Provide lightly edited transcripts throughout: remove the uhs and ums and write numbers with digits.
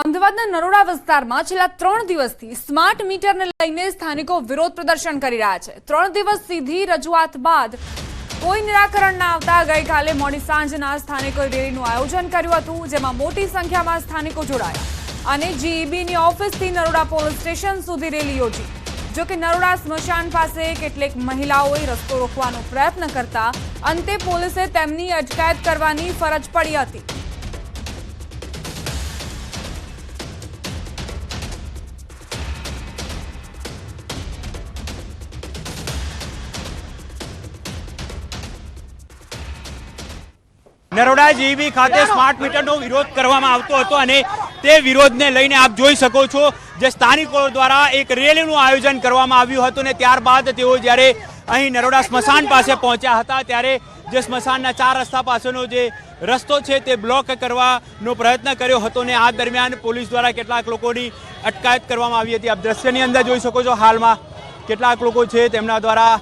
અમદાવાદના નરોડા વિસ્તારમાં છેલ્લા 3 દિવસથી સ્માર્ટ મીટરને લઈને સ્થાનિકો વિરોધ પ્રદર્શન કરી રહ્યા છે। 3 દિવસ સીધી રજૂઆત બાદ કોઈ નિરાકરણ ન આવતા ગઈકાલે મોડી સાંજના સ્થાનિકોએ રેલીનું આયોજન કર્યું હતું, જેમાં મોટી સંખ્યામાં સ્થાનિકો જોડાયા અને જીઈબીની ઓફિસથી નરોડા પોલીસ સ્ટેશન સુધી રેલી યોજી। જો કે નરોડા સ્મશાન પાસે કેટલીક મહિલાઓએ રસ્તો રોકવાનો પ્રયત્ન કરતા અંતે પોલીસે તેમની અટકાયત કરવાની ફરજ પડી હતી। નરોડા જીઈબી ખાતે સ્માર્ટ મીટરનો વિરોધ કરવામાં આવતો હતો અને તે વિરોધને લઈને આપ જોઈ શકો છો જે સ્થાનિકો દ્વારા એક રેલીનું આયોજન કરવામાં આવ્યું હતું ને ત્યારબાદ તેઓ જ્યારે અહીં નરોડા સ્મશાન પાસે પહોંચ્યા હતા ત્યારે જે સ્મશાનના 4 રસ્તા પાસેનો જે રસ્તો છે તે બ્લોક કરવાનો પ્રયત્ન કર્યો હતો ને આ દરમિયાન પોલીસ દ્વારા કેટલાક લોકોની અટકાયત કરવામાં આવી હતી। આપ દ્રશ્યની અંદર જોઈ શકો છો હાલમાં કેટલાક લોકો છે તેમના દ્વારા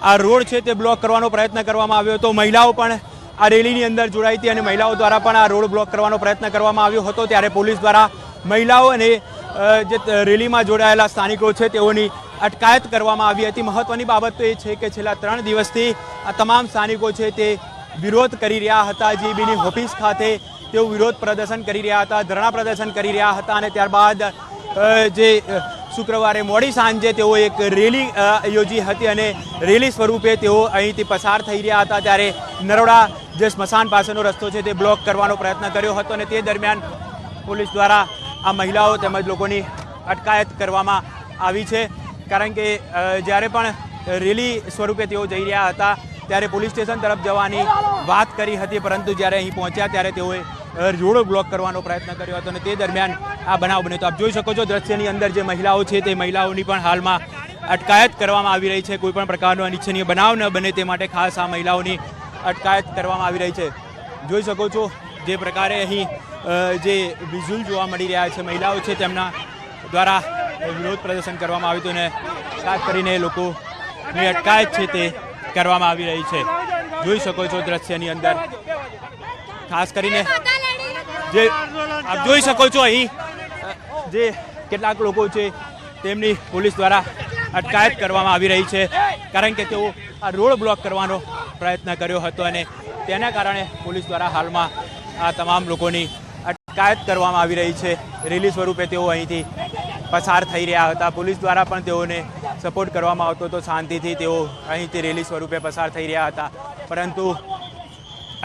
આ રોડ છે તે બ્લોક કરવાનો પ્રયત્ન કરવામાં આવ્યો હતો। મહિલાઓ પણ આ રેલીની અંદર જોડાઈ હતી અને મહિલાઓ દ્વારા પણ આ રોડ બ્લોક કરવાનો પ્રયત્ન કરવામાં આવ્યો હતો। ત્યારે પોલીસ દ્વારા મહિલાઓ અને જે રેલીમાં જોડાયેલા સ્થાનિકો છે તેઓની અટકાયત કરવામાં આવી હતી। મહત્વની બાબત તો એ છે કે છેલ્લા 3 દિવસથી આ તમામ સ્થાનિકો છે તે વિરોધ કરી રહ્યા હતા। જીઈબીની ઓફિસ ખાતે તેઓ વિરોધ પ્રદર્શન કરી રહ્યા હતા, ધરણા પ્રદર્શન કરી રહ્યા હતા અને ત્યારબાદ જે શુક્રવારે મોડી સાંજે તેઓ એક રેલી યોજી હતી અને રેલી સ્વરૂપે તેઓ અહીંથી પસાર થઈ રહ્યા હતા। ત્યારે નરોડા જે સ્મશાન પાસેનો રસ્તો છે તે બ્લોક કરવાનો પ્રયત્ન કર્યો હતો અને તે દરમિયાન પોલીસ દ્વારા આ મહિલાઓ તેમજ લોકોની અટકાયત કરવામાં આવી છે। કારણ કે જ્યારે પણ રેલી સ્વરૂપે તેઓ જઈ રહ્યા હતા ત્યારે પોલીસ સ્ટેશન તરફ જવાની વાત કરી હતી, પરંતુ જ્યારે અહીં પહોંચ્યા ત્યારે તેઓએ રોડ બ્લોક કરવાનો પ્રયત્ન કર્યો હતો અને તે દરમિયાન આ બનાવ બન્યો। તો આપ જોઈ શકો છો દ્રશ્યની અંદર જે મહિલાઓ છે તે મહિલાઓની પણ હાલમાં અટકાયત કરવામાં આવી રહી છે। કોઈ પણ પ્રકારનો અનિચ્છનીય બનાવ ન બને તે માટે ખાસ આ મહિલાઓની અટકાયત કરવામાં આવી રહી છે। જોઈ શકો છો જે પ્રકારે અહીં જે વિઝ્યુઅલ જોવા મળી રહ્યા છે, મહિલાઓ છે તેમના દ્વારા વિરોધ પ્રદર્શન કરવામાં આવ્યું હતું અને ખાસ કરીને લોકોની અટકાયત છે તે કરવામાં આવી રહી છે। જોઈ શકો છો દ્રશ્યની અંદર ખાસ કરીને જે આપ જોઈ શકો છો અહીં જે કેટલાક લોકો છે તેમની પોલીસ દ્વારા અટકાયત કરવામાં આવી રહી છે, કારણ કે તેઓ આ રોડ બ્લોક કરવાનો પ્રયત્ન કર્યો હતો અને તેના કારણે પોલીસ દ્વારા હાલમાં આ તમામ લોકોની અટકાયત કરવામાં આવી રહી છે। રેલી સ્વરૂપે તેઓ અહીંથી પસાર થઈ રહ્યા હતા, પોલીસ દ્વારા પણ તેઓને સપોર્ટ કરવામાં આવતો હતો, શાંતિથી તેઓ અહીંથી રેલી સ્વરૂપે પસાર થઈ રહ્યા હતા, પરંતુ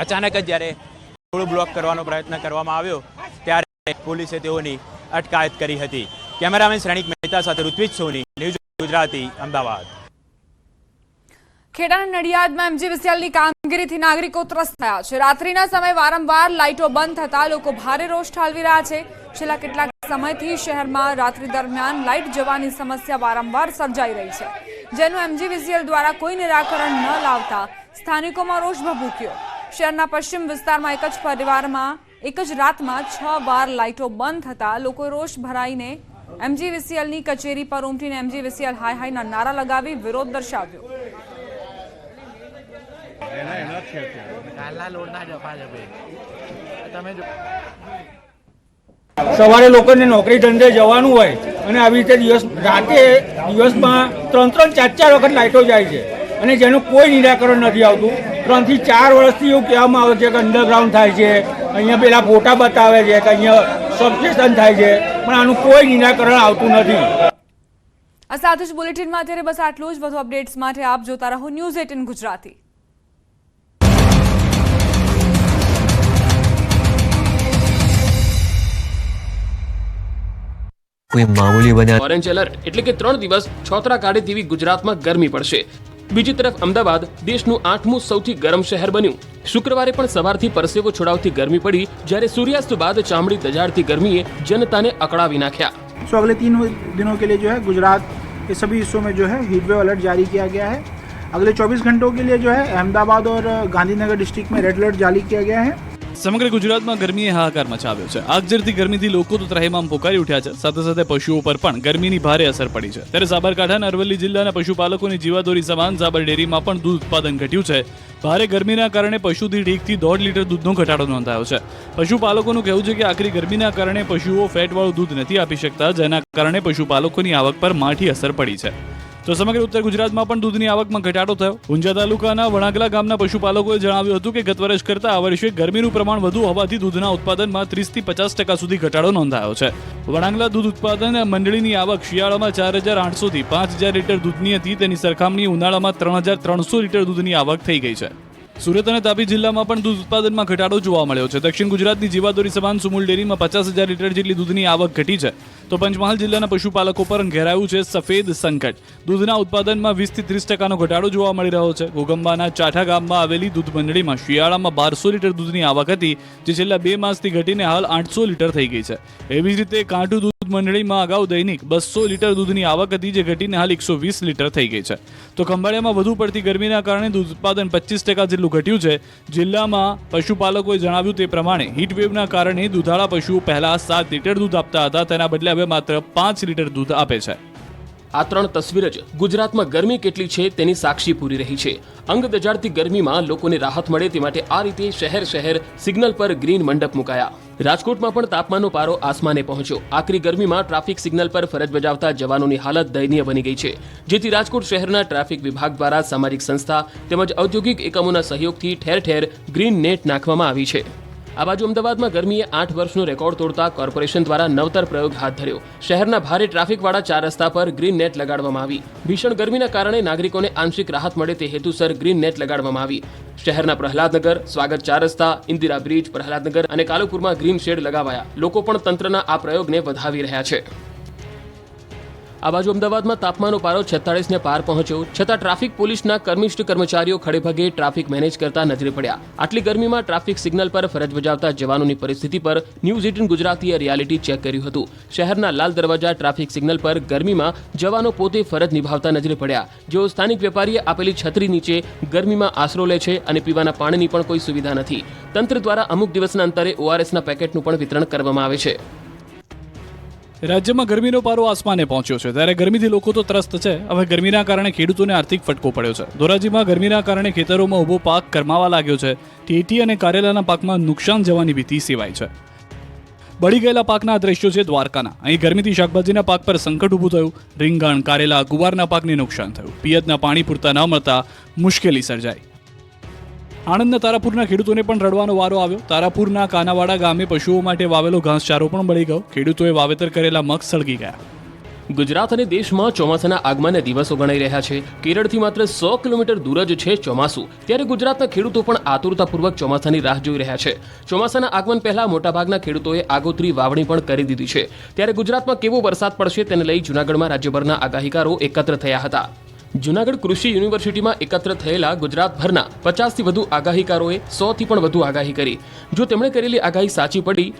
અચાનક જ જ્યારે રોડ બ્લોક કરવાનો પ્રયત્ન કરવામાં આવ્યો ત્યારે પોલીસે તેઓની અટકાયત કરી હતી। કેમેરામેન શ્રેણિક મહેતા સાથે ઋત્વિજ સોની, ન્યૂઝ ગુજરાતી, અમદાવાદ। ખેડાના નડિયાદમાં એમજીવીસીએલની કામગીરીથી નાગરિકો ત્રસ્ત થયા છે। રાત્રિના સમયે વારંવાર લાઇટો બંધ થતા લોકો ભારે રોષ ઠાલવી રહ્યા છે। છેલ્લા કેટલાક સમયથી શહેરમાં રાત્રિ દરમિયાન લાઇટ જવાની સમસ્યા વારંવાર સર્જાઈ રહી છે, જેનું એમજીવીસીએલ દ્વારા કોઈ નિરાકરણ ન લાવતા સ્થાનિકોમાં રોષ ભભૂક્યો। શહેરના પશ્ચિમ વિસ્તારમાં એક જ રાતમાં 6 વાર લાઇટો બંધ થતા લોકોએ રોષ ભરાઈને એમજીવીસીએલની કચેરી પર ઉમટીને એમજીવીસીએલ હાય હાયના નારા લગાવી વિરોધ દર્શાવ્યો। સવારે લોકોને નોકરી ધંધે જવાનું હોય અને આવી રીતે દિવસમાં 3-4 વખત લાઇટો જાય છે અને જેનું કોઈ નિરાકરણ નથી આવતું। 3 થી 4 વર્ષથી એવું કહેવામાં આવે છે કે અંડરગ્રાઉન્ડ થાય છે, અહીંયા પેલા ફોટા બતાવે છે કે અહીંયા સબસ્ટેશન થાય છે, પણ આનું કોઈ નિરાકરણ આવતું નથી। આ સાથે જ બુલેટિનમાં અત્યારે બસ આટલું જ। વધુ અપડેટ્સ માટે આપ જોતા રહો ન્યૂઝ 18 ગુજરાતી। કોઈ મામૂલી બન્યા ઓરેન્જ એલર્ટ એટલે કે 3 દિવસ છોતરા કાઢે તેવી ગુજરાતમાં ગરમી પડશે। બીજી તરફ અમદાવાદ દેશનું 8મું સૌથી ગરમ શહેર બન્યું। શુક્રવારે પણ સવારથી પરસેવો છોડાવતી ગરમી પડી, જ્યારે સૂર્યાસ્ત બાદ ચામડી દજાડતી ગરમીએ જનતાને અકળાવી નાખ્યા। सो अगले 3 दिनों के लिए जो है गुजरात के सभी हिस्सों में जो है हीट वेव अलर्ट जारी किया गया है। अगले 24 घंटों के लिए जो है अहमदाबाद और गांधीनगर डिस्ट्रिक्ट में रेड अलर्ट जारी किया गया है। સમગ્ર ગુજરાતમાં ગરમીએ હાહાકાર મચાવ્યો છે. આગ ઝરતી ગરમીથી લોકો તો ત્રાહિમામ પોકારી ઉઠ્યા છે. સાથે સાથે પશુઓ પર પણ ગરમીની ભારે અસર પડી છે. ત્યારે સાબરકાંઠાના અરવલ્લી જિલ્લાના પશુપાલકોની જીવાદોરી સમાન સાબર ડેરીમાં પણ દૂધ ઉત્પાદન ઘટ્યું છે. ભારે ગરમીના કારણે પશુ દીઠ 1 થી 1.5 લીટર દૂધનો ઘટાડો નોંધાયો છે. પશુપાલકોનું કહેવું છે કે આકરી ગરમીના કારણે પશુઓ ફેટવાળું દૂધ નથી આપી શકતા, જેના કારણે પશુપાલકોની આવક પર માઠી અસર પડી છે. તો સમગ્ર ઉત્તર ગુજરાતમાં પણ દૂધની આવકમાં ઘટાડો થયો. ઊંઝા તાલુકાના વણાગલા ગામના પશુપાલકોએ જણાવ્યું હતું કે ગત વર્ષ કરતાં આ વર્ષે ગરમીનું પ્રમાણ વધુ હોવાથી દૂધના ઉત્પાદનમાં 30 થી 50% સુધી ઘટાડો નોંધાયો છે. વણાગલા દૂધ ઉત્પાદન મંડળીની આવક શિયાળામાં 4800 થી 5000 લીટર દૂધની હતી. તેની સરખામણી ઉનાળામાં 3300 લીટર દૂધની આવક થઈ ગઈ છે. સુરત અને તાપી જિલ્લામાં પણ દૂધ ઉત્પાદનમાં ઘટાડો જોવા મળ્યો છે. દક્ષિણ ગુજરાતની જીવાદોરી સમાન સુમુલ ડેરીમાં 50000 લીટર જેટલી દૂધની આવક ઘટી છે. તો પંચમહાલ જિલ્લાના પશુપાલકો પર ઘેરાયું છે સફેદ સંકટ. દૂધના ઉત્પાદનમાં 20 થી 30% ઘટાડો જોવા મળી રહ્યો છે. ઘોગંબાના ચાઠા ગામમાં આવેલી દૂધ મંડળીમાં શિયાળામાં 1200 લીટર દૂધની આવક હતી, જે છેલ્લા 2 માસથી ઘટીને હાલ 800 લીટર થઈ ગઈ છે. એવી જ રીતે કાંઠું દૂધ મંડળીમાં અગાઉ દૈનિક 200 લીટર દૂધની આવક હતી, જે ઘટીને હાલ 120 લીટર થઈ ગઈ છે. તો ખંભાળિયામાં વધુ પડતી ગરમીના કારણે દૂધ ઉત્પાદન 25% જેટલું ઘટ્યું છે. જિલ્લામાં પશુપાલકોએ જણાવ્યું તે પ્રમાણે હીટવેવના કારણે દૂધાળા પશુઓ પહેલા 7 લીટર દૂધ આપતા હતા, તેના બદલે હવે માત્ર 5 લીટર દૂધ આપે છે. આ 3 તસવીર જ ગુજરાતમાં ગરમી કેટલી છે તેની સાક્ષી પૂરી રહી છે. અંગ દજાડતી ગરમીમાં લોકોને રાહત મળે તે માટે આ રીતે શહેર સિગ્નલ પર ગ્રીન મંડપ મુકાયા. રાજકોટમાં પણ તાપમાનનો પારો આસમાને પહોંચ્યો. આકરી ગરમીમાં ટ્રાફિક સિગ્નલ પર ફરજ બજાવતા જવાનોની હાલત દયનીય બની ગઈ છે, જેથી રાજકોટ શહેરના ટ્રાફિક વિભાગ દ્વારા સામાજિક સંસ્થા તેમજ ઔદ્યોગિક એકમોના સહયોગથી ઠેર ઠેર ગ્રીન નેટ નાખવામાં આવી છે. આ બાજુ અમદાવાદમાં ગરમીએ 8 વર્ષનો રેકોર્ડ તોડતા કોર્પોરેશન દ્વારા નવતર પ્રયોગ હાથ ધર્યો. શહેરના ભારે ટ્રાફિકવાળા 4 રસ્તા પર ગ્રીન નેટ લગાડવામાં આવી. ભીષણ ગરમીના કારણે નાગરિકોને આંશિક રાહત મળે તે હેતુસર ગ્રીન નેટ લગાડવામાં આવી. શહેરના પ્રહલાદનગર, સ્વાગત 4 રસ્તા, ઇન્દિરા બ્રિજ, પ્રહલાદનગર અને કાલુપુરમાં ગ્રીન શેડ લગાવાયા. લોકો પણ તંત્રના આ પ્રયોગને વધાવી રહ્યા છે. આ બાજુ અમદાવાદમાં તાપમાનનો પારો 46 ને પાર પહોંચ્યો, છતાં ટ્રાફિક પોલીસના કર્મિષ્ઠ કર્મચારીઓ ખડેભગે ટ્રાફિક મેનેજ કરતા નજરે પડ્યા. આટલી ગરમીમાં ટ્રાફિક સિગ્નલ પર ફરજ બજાવતા જવાનોની પરિસ્થિતિ પર ન્યૂઝ 18 ગુજરાતીએ રિયાલિટી ચેક કર્યું હતું. શહેરના લાલ દરવાજા ટ્રાફિક સિગ્નલ પર ગરમીમાં જવાનો પોતે ફરજ નિભાવતા નજરે પડ્યા, જેઓ સ્થાનિક વેપારીએ આપેલી છત્રી નીચે ગરમીમાં આશરો લે છે અને પીવાના પાણીની પણ કોઈ સુવિધા નથી. તંત્ર દ્વારા અમુક દિવસના અંતરે ORSના પેકેટનું પણ વિતરણ કરવામાં આવે છે. રાજ્યમાં ગરમીનો પારો આસમાને પહોંચ્યો છે, ત્યારે ગરમીથી લોકો તો ત્રસ્ત છે. હવે ગરમીના કારણે ખેડૂતોને આર્થિક ફટકો પડ્યો છે. ધોરાજીમાં ગરમીના કારણે ખેતરોમાં ઊભો પાક કરમાવા લાગ્યો છે. ટેટી અને કારેલાના પાકમાં નુકસાન જવાની ભીતિ સેવાય છે. બળી ગયેલા પાકના દ્રશ્યો છે દ્વારકાના. અહીં ગરમીથી શાકભાજીના પાક પર સંકટ ઊભું થયું. રીંગણ, કારેલા, ગુવારના પાકને નુકસાન થયું. પિયતના પાણી પૂરતા ન મળતા મુશ્કેલી સર્જાઈ. આણંદના તારાપુરના ખેડૂતોને પણ રડવાનો વારો આવ્યો. તારાપુરના કાનાવાડા ગામે પશુઓ માટે વાવેલો ઘાસચારો પણ બળી ગયો. ખેડૂતોએ વાવેતર કરેલા મગ સળગી ગયા. ગુજરાત અને દેશમાં ચોમાસાના આગમનના દિવસો ગણાઈ રહ્યા છે. કેરળથી માત્ર 100 કિલોમીટર દૂર જ છે ચોમાસું, ત્યારે ગુજરાતના ખેડૂતો પણ આતુરતાપૂર્વક ચોમાસાની રાહ જોઈ રહ્યા છે. ચોમાસાના આગમન પહેલા મોટાભાગના ખેડૂતોએ આગોતરી વાવણી પણ કરી દીધી છે. ત્યારે ગુજરાતમાં કેવો વરસાદ પડશે તેને લઈ જૂનાગઢમાં રાજ્યભરના આગાહીકારો એકત્ર થયા હતા. જૂનાગઢ કૃષિ યુનિવર્સિટીમાં એકત્ર થયેલા ગુજરાતભરના 50થી વધુ આગાહીકારોએ 100થી પણ વધુ આગાહી કરી. જો તેમણે કરેલી આગાહી સાચી પડી